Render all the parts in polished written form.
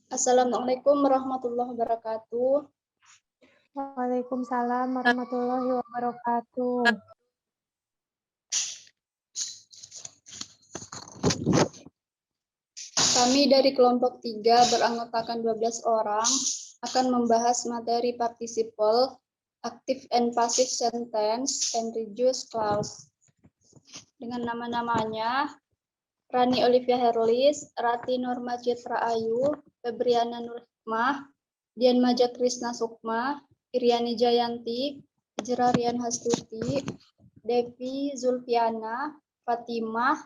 Assalamualaikum warahmatullahi wabarakatuh. Waalaikumsalam warahmatullahi wabarakatuh. Kami dari kelompok 3 beranggotakan 12 orang akan membahas materi participle, active and passive sentence, and reduced clause. Dengan nama-namanya, Rani Olivia Herlis, Rati Norma Citra Ayu, Febriana Nur Hikmah, Dian Maja Krisna Sukma, Iriani Jayanti, Hijrah Rian Hastuti, Devi Zulfiana, Fatimah,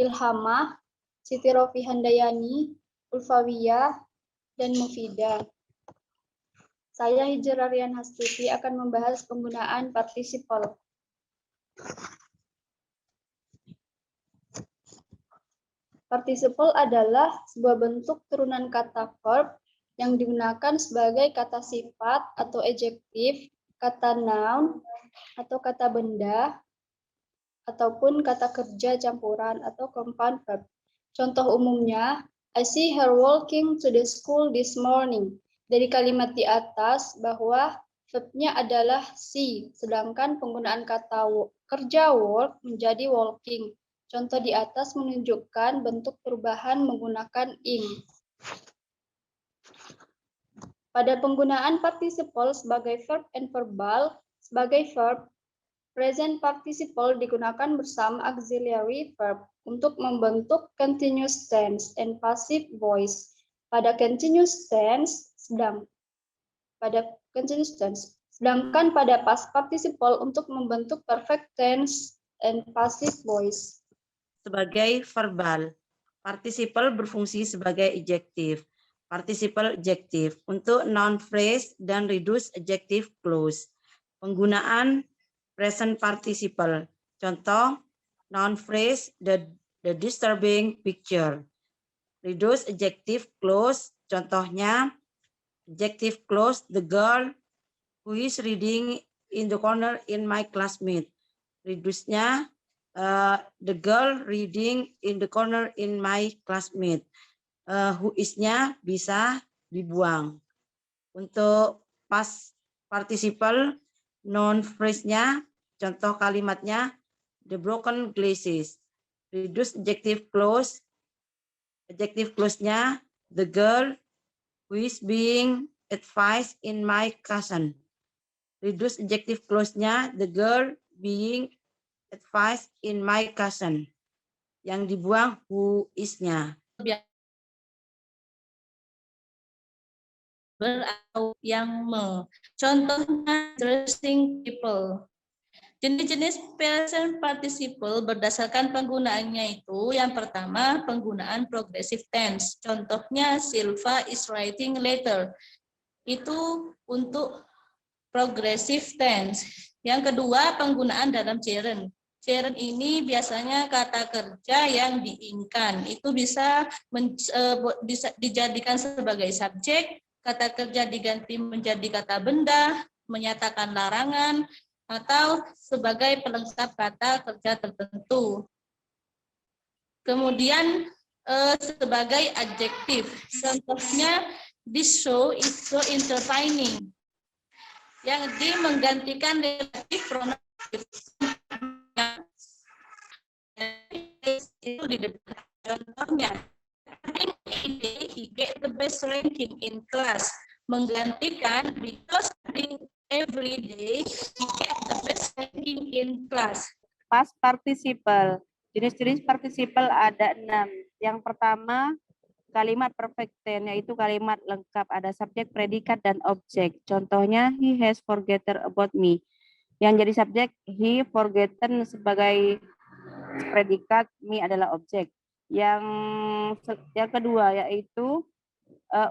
Ilhamah, Siti Rofi Handayani, Ulfawiyah, dan Mufidah. Saya Hijrah Rian Hastuti akan membahas penggunaan participle. Participle adalah sebuah bentuk turunan kata verb yang digunakan sebagai kata sifat atau adjektif, kata noun atau kata benda, ataupun kata kerja campuran atau compound verb. Contoh umumnya, I see her walking to the school this morning. Dari kalimat di atas bahwa verbnya adalah see, sedangkan penggunaan kata kerja walk menjadi walking. Contoh di atas menunjukkan bentuk perubahan menggunakan ing. Pada penggunaan participle sebagai verb and verbal, sebagai verb, present participle digunakan bersama auxiliary verb untuk membentuk continuous tense and passive voice. Pada continuous tense, sedangkan pada past participle untuk membentuk perfect tense and passive voice. Sebagai verbal, participle berfungsi sebagai adjektif, participle adjektif untuk noun phrase dan reduced adjective clause. Penggunaan present participle. Contoh, noun phrase the disturbing picture. Reduced adjective clause. Contohnya, adjective clause the girl who is reading in the corner in my classmate. Reduce-nya the girl reading in the corner in my classmate. Who is-nya bisa dibuang. Untuk past participle, noun phrase-nya, contoh kalimatnya, the broken glasses. Reduce adjective clause-nya, the girl who is being advised in my cousin. Reduce adjective clause-nya, the girl being advised in my cousin. Yang dibuang who is-nya. Contohnya interesting people. Jenis-jenis present participle berdasarkan penggunaannya itu, yang pertama penggunaan progressive tense. Contohnya Silva is writing letter. Itu untuk progressive tense. Yang kedua penggunaan dalam gerund. Gerund ini biasanya kata kerja yang diingkan. Itu bisa dijadikan sebagai subjek, kata kerja diganti menjadi kata benda, menyatakan larangan, atau sebagai pelengkap kata kerja tertentu. Kemudian sebagai adjektif. Contohnya, this show is so entertaining. Yang menggantikan relatif pronoun itu di depan. Contohnya, he get the best ranking in class. Menggantikan because every day he get the best ranking in class. Past participle. Jenis-jenis participle ada 6. Yang pertama, kalimat perfect tense, yaitu kalimat lengkap, ada subjek, predikat, dan objek. Contohnya, he has forgotten about me. Yang jadi subjek, he forgotten sebagai predikat, me adalah objek. Yang kedua, yaitu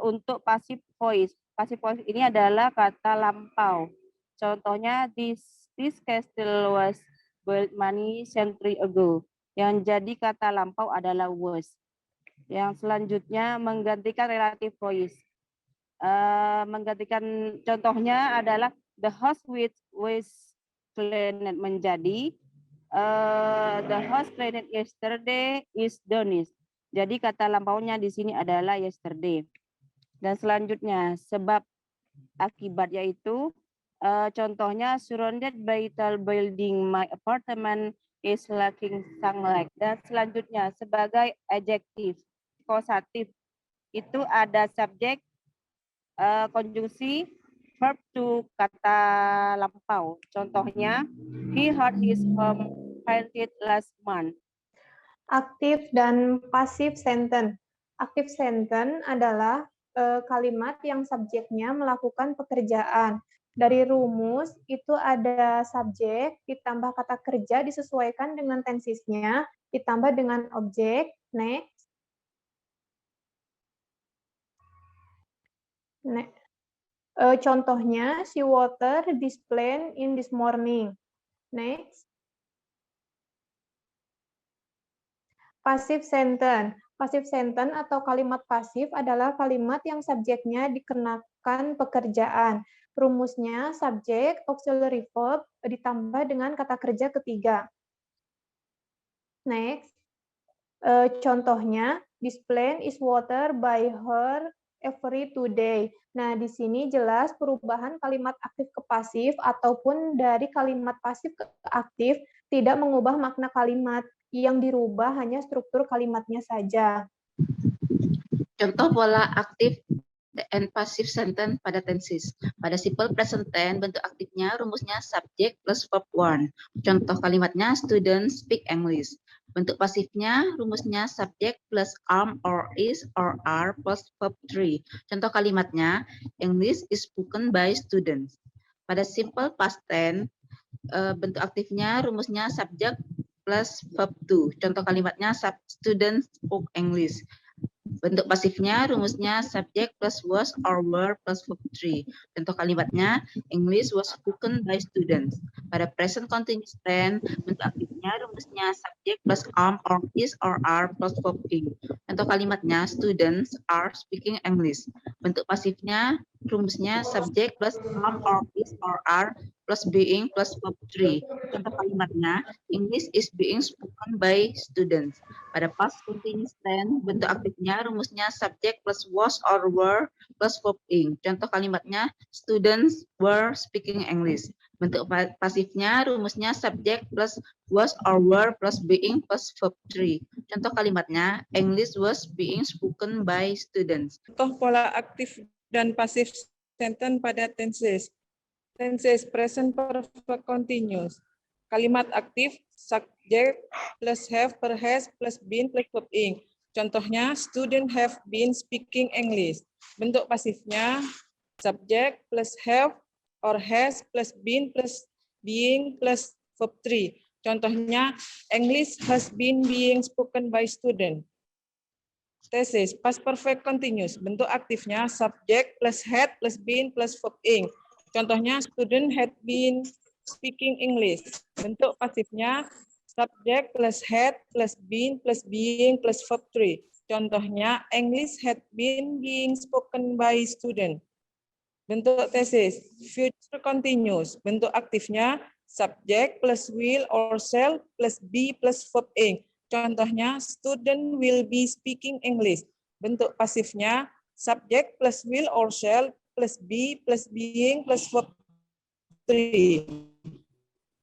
untuk passive voice. Passive voice ini adalah kata lampau. Contohnya, this castle was built many century ago. Yang jadi kata lampau adalah was. Yang selanjutnya menggantikan relative voice. Menggantikan contohnya adalah the house which was cleaned menjadi the house cleaned yesterday is done. Jadi kata lampaunya di sini adalah yesterday. Dan selanjutnya sebab akibat yaitu contohnya surrounded by tall building, my apartment is lacking sunlight. Dan selanjutnya sebagai adjektif kosatif itu ada subjek, konjungsi, verb to kata lampau. Contohnya he had his home painted last month. Aktif dan pasif sentence. Aktif sentence adalah kalimat yang subjeknya melakukan pekerjaan. Dari rumus itu ada subjek ditambah kata kerja disesuaikan dengan tensisnya, ditambah dengan objek. Next. Contohnya, she water this plant in this morning. Next. Passive sentence. Passive sentence atau kalimat pasif adalah kalimat yang subjeknya dikenakan pekerjaan. Rumusnya subjek, auxiliary verb, ditambah dengan kata kerja ketiga. Next. Contohnya, this plant is watered by her every 2 days. Nah, di sini jelas perubahan kalimat aktif ke pasif ataupun dari kalimat pasif ke aktif tidak mengubah makna kalimat. Yang dirubah hanya struktur kalimatnya saja. Contoh pola aktif and passive sentence pada tenses. Pada simple present tense, bentuk aktifnya rumusnya subject plus verb 1. Contoh kalimatnya students speak English. Bentuk pasifnya rumusnya subject plus am or is or are plus verb 3. Contoh kalimatnya English is spoken by students. Pada simple past tense, bentuk aktifnya rumusnya subject plus verb 2. Contoh kalimatnya students spoke English. Bentuk pasifnya rumusnya subject plus was or were plus verb 3. Contoh kalimatnya English was spoken by students. Pada present continuous tense, bentuk aktifnya rumusnya subject plus am or is or are plus verb ing. Contoh kalimatnya students are speaking English. Bentuk pasifnya rumusnya subject plus am or is or are plus being plus verb 3. Contoh kalimatnya English is being spoken by students. Pada past continuous tense, bentuk aktifnya rumusnya subject plus was or were plus verb ing. Contoh kalimatnya students were speaking English. Bentuk pasifnya rumusnya subject plus was or were plus being plus verb 3. Contoh kalimatnya English was being spoken by students. Contoh pola aktif dan pasif sentence pada tenses. Tenses present perfect continuous. Kalimat aktif subject plus have per has plus been plus verb ing. Contohnya student have been speaking English. Bentuk pasifnya subject plus have or has plus been plus being plus verb 3. Contohnya English has been being spoken by student. Thesis past perfect continuous. Bentuk aktifnya subject plus had plus been plus verb ing. Contohnya student had been speaking English. Bentuk pasifnya subject plus had plus been plus being plus verb 3. Contohnya English had been being spoken by student. Bentuk tesis future continuous. Bentuk aktifnya subject plus will or shall plus be plus verb ing. Contohnya student will be speaking English. Bentuk pasifnya subject plus will or shall plus be plus being plus verb 3.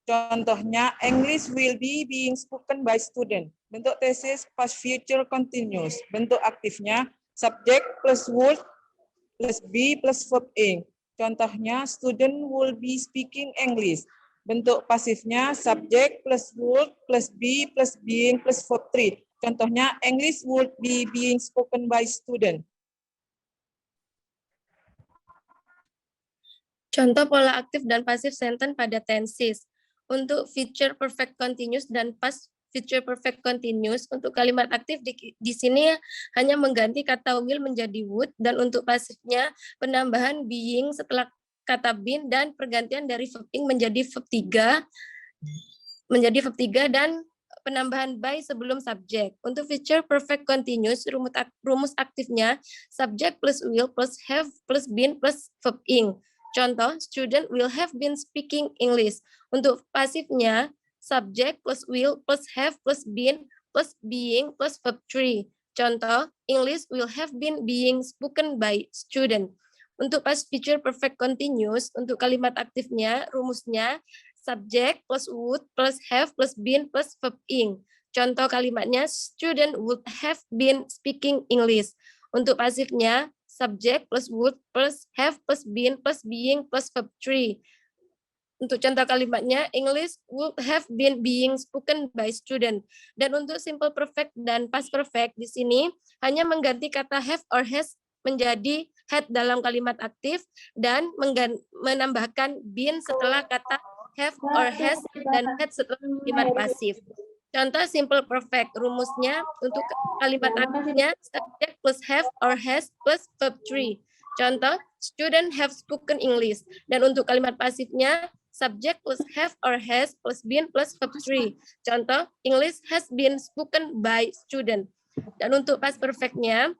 Contohnya English will be being spoken by student. Bentuk tesis past future continuous. Bentuk aktifnya subject plus would plus be plus verb ing. Contohnya student will be speaking English. Bentuk pasifnya subject plus would plus be plus being plus verb 3. Contohnya English would be being spoken by student. Contoh pola aktif dan pasif sentence pada tenses. Untuk future perfect continuous dan past future perfect continuous, untuk kalimat aktif di sini hanya mengganti kata will menjadi would, dan untuk pasifnya penambahan being setelah kata been dan pergantian dari verb ing menjadi verb 3 dan penambahan by sebelum subjek. Untuk future perfect continuous, rumus aktifnya subject plus will plus have plus been plus verb ing. Contoh, student will have been speaking English. Untuk pasifnya, subject plus will plus have plus been plus being plus verb 3. Contoh, English will have been being spoken by student. Untuk past future perfect continuous, untuk kalimat aktifnya, rumusnya subject plus would plus have plus been plus verb ing. Contoh kalimatnya, student would have been speaking English. Untuk pasifnya, subject plus would plus have plus been plus being plus verb 3. Untuk contoh kalimatnya, English would have been being spoken by student. Dan untuk simple perfect dan past perfect di sini hanya mengganti kata have or has menjadi had dalam kalimat aktif dan menambahkan been setelah kata have or has dan had setelah kalimat pasif. Contoh simple perfect, rumusnya untuk kalimat aktifnya subject plus have or has plus verb 3. Contoh, student have spoken English. Dan untuk kalimat pasifnya subject plus have or has plus been plus verb 3. Contoh, English has been spoken by student. Dan untuk past perfectnya,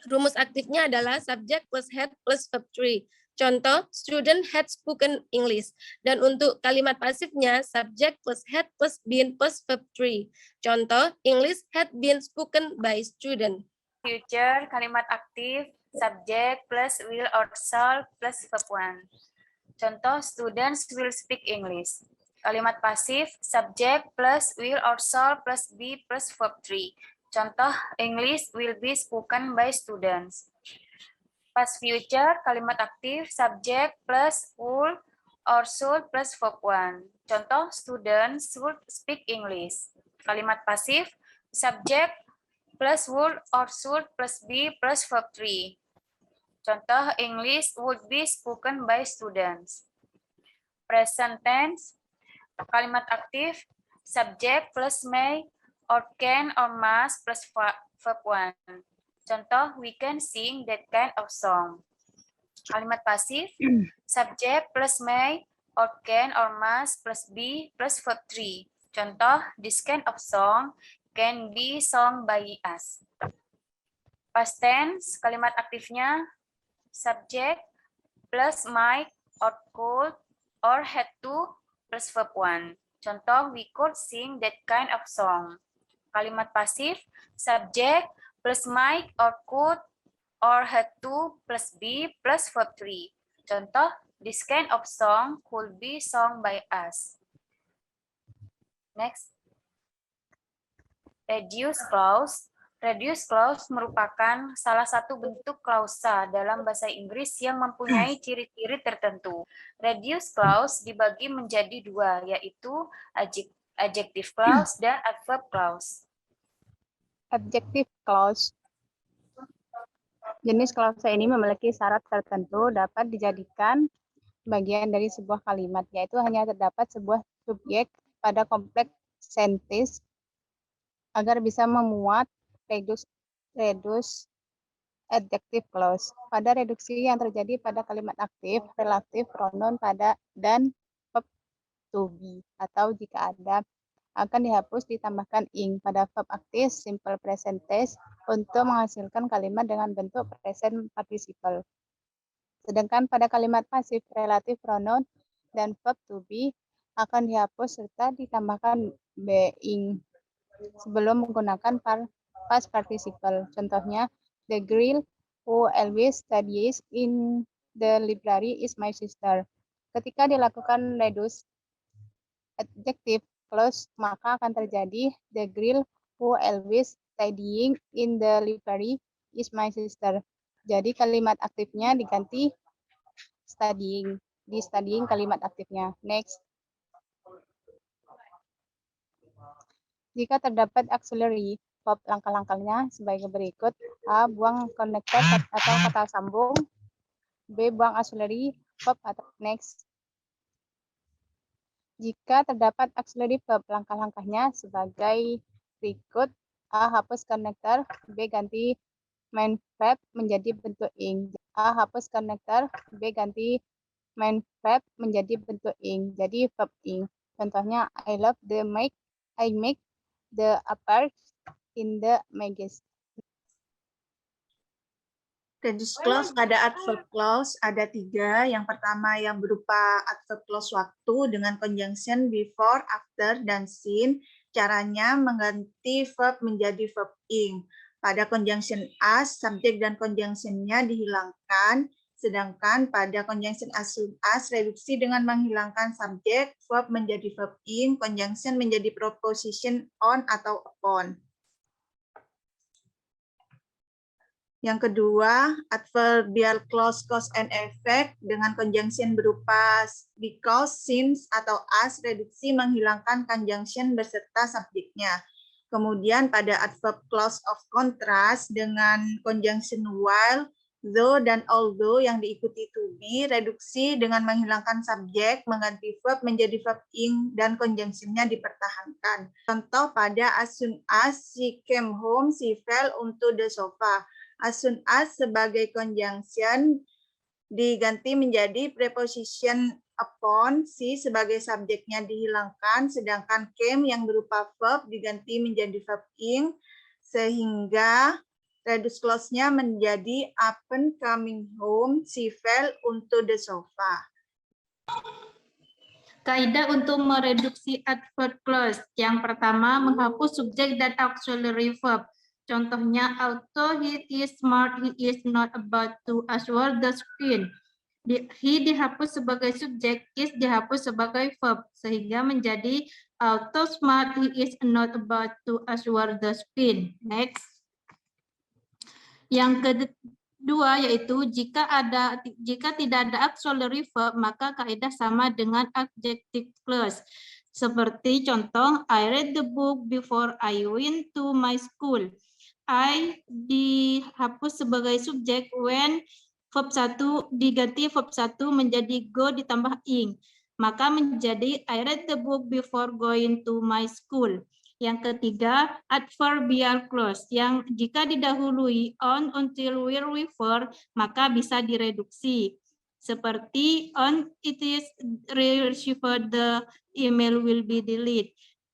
rumus aktifnya adalah subject plus had plus verb 3. Contoh, student had spoken English. Dan untuk kalimat pasifnya, subject plus had plus been plus verb 3. Contoh, English had been spoken by student. Future, kalimat aktif, subject plus will or shall plus verb 1. Contoh, students will speak English. Kalimat pasif, subject plus will or shall plus be plus verb 3. Contoh, English will be spoken by students. Past future, kalimat aktif, subject plus will or should plus verb 1. Contoh, students should speak English. Kalimat pasif, subject plus would or should plus be plus verb 3. Contoh, English would be spoken by students. Present tense, kalimat aktif, subject plus may or can or must plus verb 1. Contoh, we can sing that kind of song. Kalimat pasif, subject plus may or can or must plus be plus verb 3. Contoh, this kind of song can be sung by us. Past tense, kalimat aktifnya, subject plus might or could or had to plus verb 1. Contoh, we could sing that kind of song. Kalimat pasif, subject plus might or could or had to plus be plus verb 3. Contoh, this kind of song could be sung by us. Next. Reduce clause. Reduce clause merupakan salah satu bentuk klausa dalam bahasa Inggris yang mempunyai ciri-ciri tertentu. Reduce clause dibagi menjadi dua, yaitu adjective clause dan adverb clause. Adjective clause. Jenis klausa ini memiliki syarat tertentu dapat dijadikan bagian dari sebuah kalimat, yaitu hanya terdapat sebuah subjek pada kompleks sentence agar bisa memuat reduce adjective clause. Pada reduksi yang terjadi pada kalimat aktif, relatif, pronoun pada dan verb to be, atau jika ada akan dihapus ditambahkan ing pada verb aktif simple present tense untuk menghasilkan kalimat dengan bentuk present participle. Sedangkan pada kalimat pasif, relatif, pronoun dan verb to be akan dihapus serta ditambahkan being sebelum menggunakan past participle. Contohnya, the girl who always studies in the library is my sister. Ketika dilakukan reduce adjective clause, maka akan terjadi the girl who always studying in the library is my sister. Jadi kalimat aktifnya diganti studying. Di studying kalimat aktifnya. Next. Jika terdapat auxiliary verb, langkah-langkahnya sebagai berikut. A. Buang connector atau kata sambung. B. Buang auxiliary verb atau next. Jika terdapat auxiliary verb, langkah-langkahnya sebagai berikut. A. Hapus connector. B. Ganti main verb menjadi bentuk ing. A. Hapus connector. B. Ganti main verb menjadi bentuk ing. Jadi verb ing. Contohnya, I love the make. I make the apart in the magazine. Reduce clause pada adverb clause ada 3. Yang pertama yang berupa adverb clause waktu dengan conjunction before, after, dan since. Caranya mengganti verb menjadi verb ing. pada conjunction as, subjek dan conjunctionnya dihilangkan, sedangkan pada conjunction as soon as reduksi dengan menghilangkan subjek, verb menjadi verb in, conjunction menjadi preposition on atau upon. Yang kedua, adverbial clause cause and effect dengan conjunction berupa because, since, atau as reduksi menghilangkan conjunction beserta subjeknya. Kemudian pada adverb clause of contrast dengan conjunction while, though, dan although yang diikuti to be reduksi dengan menghilangkan subjek, mengganti verb menjadi verb in, dan conjunctionnya dipertahankan. Contoh pada as soon as she came home, she fell onto the sofa. As soon as sebagai conjunction diganti menjadi preposition upon, si sebagai subjeknya dihilangkan, sedangkan came yang berupa verb diganti menjadi verb in, sehingga reduced clause-nya menjadi upon coming home, she fell onto the sofa. Kaidah untuk mereduksi adverb clause. Yang pertama, menghapus subjek dan auxiliary verb. Contohnya, although he is smart, he is not about to assure the screen. He dihapus sebagai subjek, is dihapus sebagai verb, sehingga menjadi although smart, he is not about to assure the screen. Next. Yang kedua yaitu jika tidak ada auxiliary verb, maka kaidah sama dengan adjective clause. Seperti contoh, I read the book before I went to my school. I dihapus sebagai subjek when verb 1 diganti verb 1 menjadi go ditambah ing. Maka menjadi I read the book before going to my school. Yang ketiga, adverbial clause yang jika didahului on, until, will, refer, maka bisa direduksi. Seperti on it is received, the email will be deleted.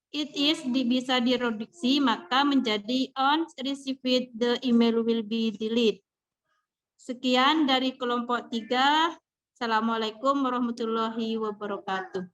It is bisa direduksi, maka menjadi on received, the email will be deleted. Sekian dari kelompok 3. Assalamualaikum warahmatullahi wabarakatuh.